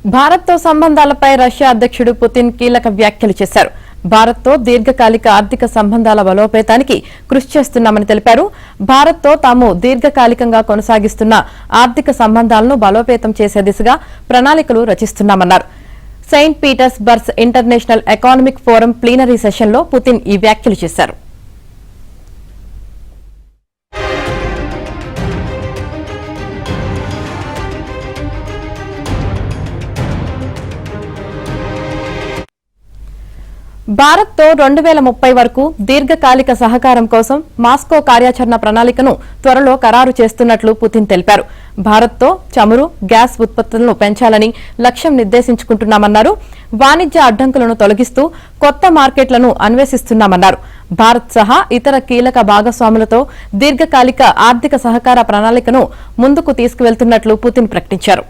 భారత్తో సంబంధాలపై రష్యా అధ్యక్షుడు పుతిన్ కీలక వ్యాఖ్యలు చేశారు. భారత్తో దీర్ఘకాలిక ఆర్థిక సంబంధాల బలోపేతానికి కృషి చేస్తున్నామని తెలిపారు. భారత్తో తాము దీర్ఘకాలికంగా కొనసాగిస్తున్న ఆర్థిక సంబంధాలను బలోపేతం చేసే దిశగా ప్రణాళికలు రచిస్తున్నామన్నారు. Saint Petersburg International Economic Forum plenary సెషన్లో పుతిన్ ఈ వ్యాఖ్యలు చేశారు. భారత్తో 2030 వరకు దీర్ఘకాలిక సహకారం కోసం మాస్కో కార్యాచరణ ప్రణాళికను త్వరలో ఖరారు చేస్తున్నట్లు పుతిన్ తెలిపారు. భారత్తో చమురు, గ్యాస్ ఉత్పత్తులను పెంచాలని లక్ష్యం నిర్దేశించుకుంటున్నామన్నారు. వాణిజ్య అడ్డంకులను తొలగిస్తూ కొత్త మార్కెట్లను అన్వేషిస్తున్నామన్నారు. భారత్ సహా ఇతర కీలక భాగస్వాములతో దీర్ఘకాలిక ఆర్థిక సహకార ప్రణాళికను ముందుకు తీసుకువెళ్తున్నట్లు పుతిన్ ప్రకటించారు.